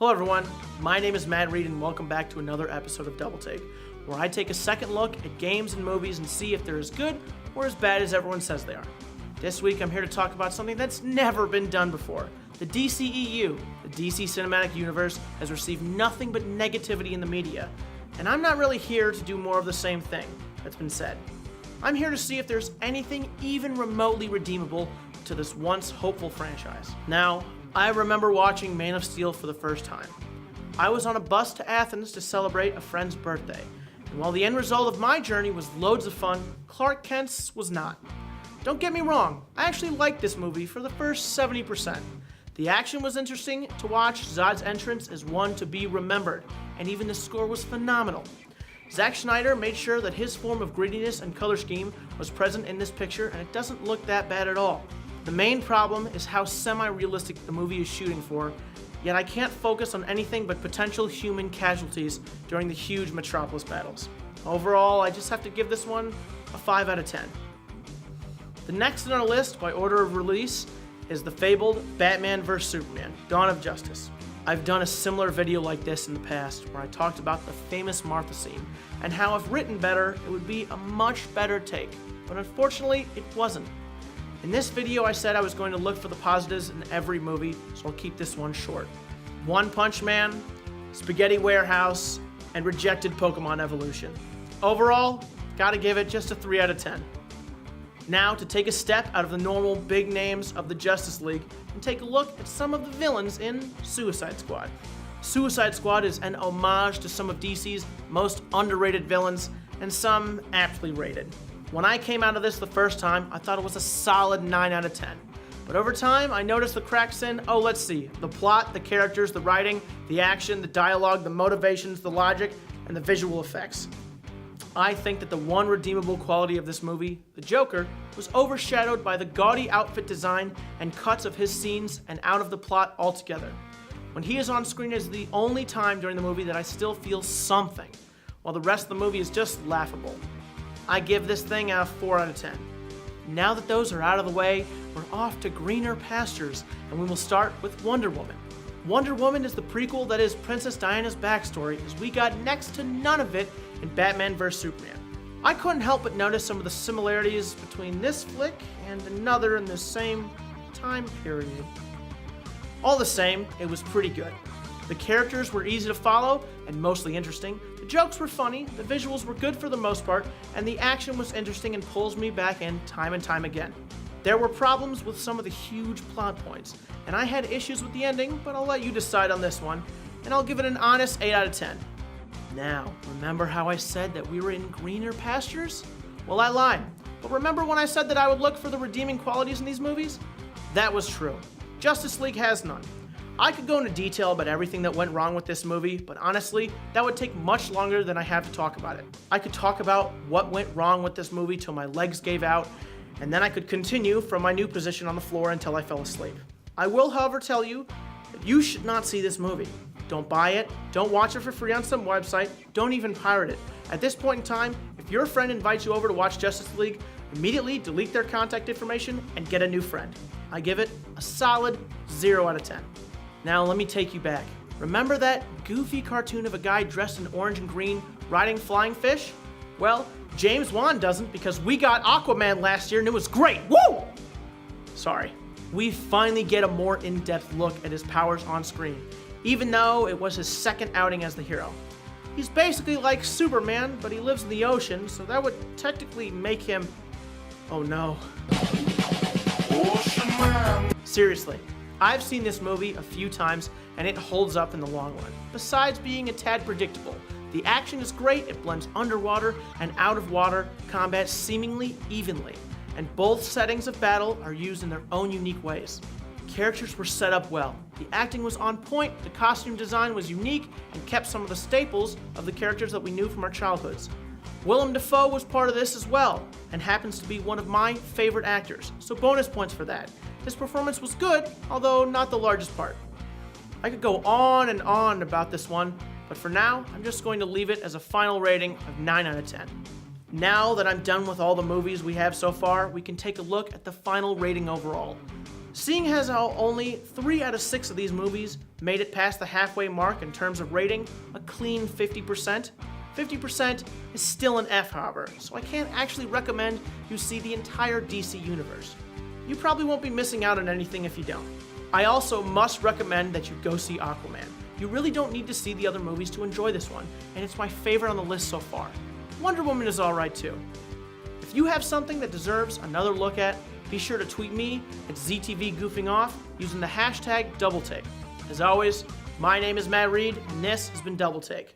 Hello everyone, my name is Matt Reed and welcome back to another episode of Double Take, where I take a second look at games and movies and see if they're as good or as bad as everyone says they are. This week I'm here to talk about something that's never been done before. The DCEU, the DC Cinematic Universe, has received nothing but negativity in the media, and I'm not really here to do more of the same thing that's been said. I'm here to see if there's anything even remotely redeemable to this once hopeful franchise. Now, I remember watching Man of Steel for the first time. I was on a bus to Athens to celebrate a friend's birthday, and while the end result of my journey was loads of fun, Clark Kent's was not. Don't get me wrong, I actually liked this movie for the first 70%. The action was interesting to watch, Zod's entrance is one to be remembered, and even the score was phenomenal. Zack Snyder made sure that his form of grittiness and color scheme was present in this picture, and it doesn't look that bad at all. The main problem is how semi-realistic the movie is shooting for, yet I can't focus on anything but potential human casualties during the huge Metropolis battles. Overall, I just have to give this one a 5 out of 10. The next on our list, by order of release, is the fabled Batman vs Superman, Dawn of Justice. I've done a similar video like this in the past, where I talked about the famous Martha scene, and how if written better, it would be a much better take, but unfortunately, it wasn't. In this video, I said I was going to look for the positives in every movie, so I'll keep this one short. One Punch Man, Spaghetti Warehouse, and rejected Pokemon Evolution. Overall, gotta give it just a 3 out of 10. Now, to take a step out of the normal big names of the Justice League and take a look at some of the villains in Suicide Squad. Suicide Squad is an homage to some of DC's most underrated villains, and some aptly rated. When I came out of this the first time, I thought it was a solid 9 out of 10. But over time, I noticed the cracks in, the plot, the characters, the writing, the action, the dialogue, the motivations, the logic, and the visual effects. I think that the one redeemable quality of this movie, the Joker, was overshadowed by the gaudy outfit design and cuts of his scenes and out of the plot altogether. When he is on screen is the only time during the movie that I still feel something, while the rest of the movie is just laughable. I give this thing a 4 out of 10. Now that those are out of the way, we're off to greener pastures, and we will start with Wonder Woman. Wonder Woman is the prequel that is Princess Diana's backstory, as we got next to none of it in Batman vs Superman. I couldn't help but notice some of the similarities between this flick and another in the same time period. All the same, it was pretty good. The characters were easy to follow and mostly interesting, the jokes were funny, the visuals were good for the most part, and the action was interesting and pulls me back in time and time again. There were problems with some of the huge plot points, and I had issues with the ending, but I'll let you decide on this one, and I'll give it an honest 8 out of 10. Now, remember how I said that we were in greener pastures? Well, I lied, but remember when I said that I would look for the redeeming qualities in these movies? That was true. Justice League has none. I could go into detail about everything that went wrong with this movie, but honestly, that would take much longer than I have to talk about it. I could talk about what went wrong with this movie till my legs gave out, and then I could continue from my new position on the floor until I fell asleep. I will, however, tell you that you should not see this movie. Don't buy it, don't watch it for free on some website, don't even pirate it. At this point in time, if your friend invites you over to watch Justice League, immediately delete their contact information and get a new friend. I give it a solid 0 out of 10. Now let me take you back. Remember that goofy cartoon of a guy dressed in orange and green riding flying fish? Well, James Wan doesn't, because we got Aquaman last year and it was great. Woo! Sorry. We finally get a more in-depth look at his powers on screen, even though it was his second outing as the hero. He's basically like Superman, but he lives in the ocean, so that would technically make him... oh no. Ocean Man. Seriously. I've seen this movie a few times, and it holds up in the long run. Besides being a tad predictable, the action is great, it blends underwater and out of water combat seemingly evenly, and both settings of battle are used in their own unique ways. Characters were set up well, the acting was on point, the costume design was unique, and kept some of the staples of the characters that we knew from our childhoods. Willem Dafoe was part of this as well, and happens to be one of my favorite actors, so bonus points for that. His performance was good, although not the largest part. I could go on and on about this one, but for now, I'm just going to leave it as a final rating of 9 out of 10. Now that I'm done with all the movies we have so far, we can take a look at the final rating overall. Seeing as how only 3 out of 6 of these movies made it past the halfway mark in terms of rating, a clean 50%, 50% is still an F, however, so I can't actually recommend you see the entire DC universe. You probably won't be missing out on anything if you don't. I also must recommend that you go see Aquaman. You really don't need to see the other movies to enjoy this one, and it's my favorite on the list so far. Wonder Woman is alright too. If you have something that deserves another look at, be sure to tweet me at ZTV Goofing Off using the hashtag DoubleTake. As always, my name is Matt Reed, and this has been Double Take.